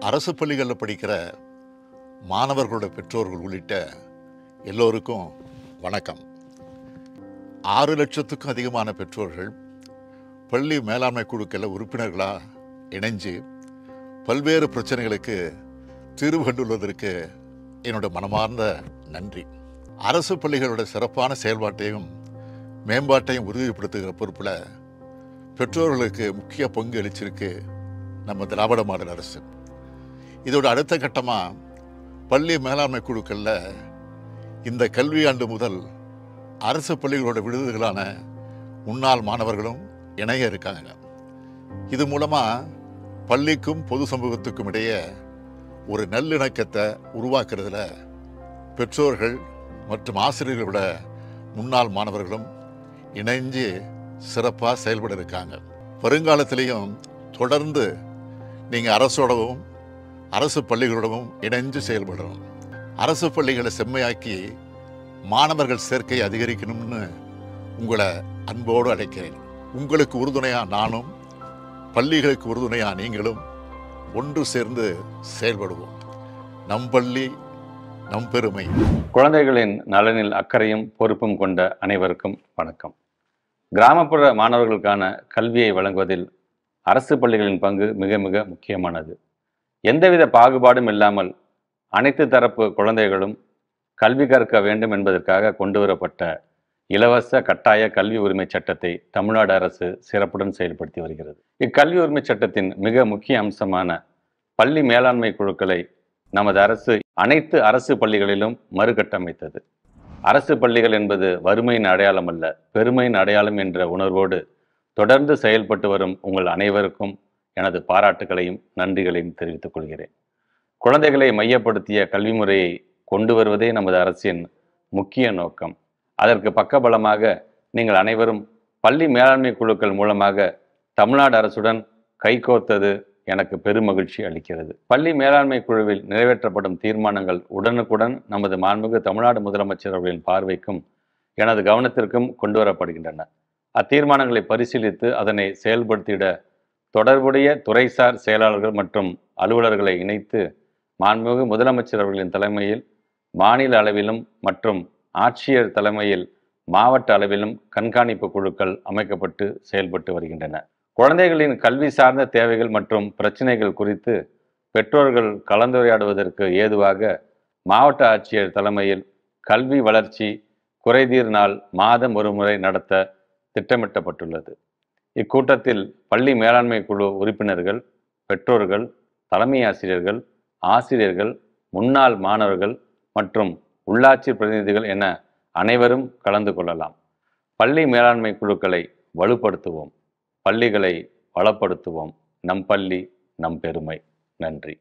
அரசு பள்ளிகளில் படிக்கிற மாணவர்களோட பெற்றோர்கள் உள்ளிட்ட எல்லோருக்கும் வணக்கம். 6 லட்சத்துக்கும் அதிகமான பெற்றோர்கள் பள்ளி மேலாண்மை குழுக்களில் உறுப்பினர்களாக இணைஞ்சு பல்வேறு பிரச்சனைகளுக்கு தீர்வு கண்டுள்ளதற்கு என்னோட மனமார்ந்த நன்றி. அரசு பள்ளிகளோட சிறப்பான செயல்பாட்டையும் மேம்பாட்டையும் உறுதிப்படுத்துகிற பொறுப்பில் பெற்றோர்களுக்கு முக்கிய பங்கு அளிச்சிருக்கு நம்ம திராவிட மாடல் அரசு. இதோட அடுத்த கட்டமாக பள்ளி மேலாண்மை குழுக்களில் இந்த கல்வியாண்டு முதல் அரசு பள்ளிகளோட விடுதிகளான முன்னாள் மாணவர்களும் இணைய இருக்காங்க. இது மூலமாக பள்ளிக்கும் பொது சமூகத்துக்கும் இடையே ஒரு நல்லிணக்கத்தை உருவாக்குறதுல பெற்றோர்கள் மற்றும் ஆசிரியர்களோட முன்னாள் மாணவர்களும் இணைஞ்சு சிறப்பாக செயல்பட இருக்காங்க. வருங்காலத்திலையும் தொடர்ந்து நீங்கள் அரசோடவும் அரசு பள்ளிகளோடவும் இணைஞ்சு செயல்படணும். அரசு பள்ளிகளை செம்மையாக்கி மாணவர்கள் சேர்க்கை அதிகரிக்கணும்னு உங்களை அன்போடு அழைக்கிறேன். உங்களுக்கு உறுதுணையாக நானும், பள்ளிகளுக்கு உறுதுணையாக நீங்களும் ஒன்று சேர்ந்து செயல்படுவோம். நம் பள்ளி நம் பெருமை. குழந்தைகளின் நலனில் அக்கறையும் பொறுப்பும் கொண்ட அனைவருக்கும் வணக்கம். கிராமப்புற மாணவர்களுக்கான கல்வியை வழங்குவதில் அரசு பள்ளிகளின் பங்கு மிக மிக முக்கியமானது. எந்தவித பாகுபாடும் இல்லாமல் அனைத்து தரப்பு குழந்தைகளும் கல்வி கற்க வேண்டும் என்பதற்காக கொண்டு வரப்பட்ட இலவச கட்டாய கல்வி உரிமை சட்டத்தை தமிழ்நாடு அரசு சிறப்புடன் செயல்படுத்தி வருகிறது. இக்கல்வி உரிமை சட்டத்தின் மிக முக்கிய அம்சமான பள்ளி மேலாண்மை குழுக்களை நமது அரசு அனைத்து அரசு பள்ளிகளிலும் மறுகட்டமைத்தது. அரசு பள்ளிகள் என்பது வறுமையின் அடையாளம் அல்ல, பெருமையின் அடையாளம் என்ற உணர்வோடு தொடர்ந்து செயல்பட்டு வரும் உங்கள் அனைவருக்கும் எனது பாராட்டுகளையும் நன்றிகளையும் தெரிவித்துக் கொள்கிறேன். குழந்தைகளை மையப்படுத்திய கல்வி முறையை கொண்டு வருவதே நமது அரசின் முக்கிய நோக்கம். அதற்கு பக்கபலமாக நீங்கள் அனைவரும் பள்ளி மேலாண்மை குழுக்கள் மூலமாக தமிழ்நாடு அரசுடன் கைகோர்த்தது எனக்கு பெருமகிழ்ச்சி அளிக்கிறது. பள்ளி மேலாண்மை குழுவில் நிறைவேற்றப்படும் தீர்மானங்கள் உடனுக்குடன் நமது மாண்புமிகு தமிழ்நாடு முதலமைச்சர் அவர்களின் பார்வைக்கும் எனது கவனத்திற்கும் கொண்டு வரப்படுகின்றன. அத்தீர்மானங்களை பரிசீலித்து அதனை செயல்படுத்திட தொடர்புடைய துறைசார் செயலாளர்கள் மற்றும் அலுவலர்களை இணைத்து மாண்புமிகு முதலமைச்சர் அவர்களின் தலைமையில் மாநில அளவிலும் மற்றும் ஆட்சியர் தலைமையில் மாவட்ட அளவிலும் கண்காணிப்பு குழுக்கள் அமைக்கப்பட்டு செயல்பட்டு வருகின்றன. குழந்தைகளின் கல்வி சார்ந்த தேவைகள் மற்றும் பிரச்சனைகள் குறித்து பெற்றோர்கள் கலந்துரையாடுவதற்கு ஏதுவாக மாவட்ட ஆட்சியர் தலைமையில் கல்வி வளர்ச்சி குறைதீர் நாள் மாதம் ஒரு முறை நடத்த திட்டமிட்டப்பட்டுள்ளது. இக்கூட்டத்தில் பள்ளி மேலாண்மை குழு உறுப்பினர்கள், பெற்றோர்கள், தலைமை ஆசிரியர்கள், ஆசிரியர்கள், முன்னாள் மாணவர்கள் மற்றும் உள்ளாட்சி பிரதிநிதிகள் என அனைவரும் கலந்து கொள்ளலாம். பள்ளி மேலாண்மை குழுக்களை வலுப்படுத்துவோம், பள்ளிகளை வளப்படுத்துவோம். நம் பள்ளி நம் பெருமை. நன்றி.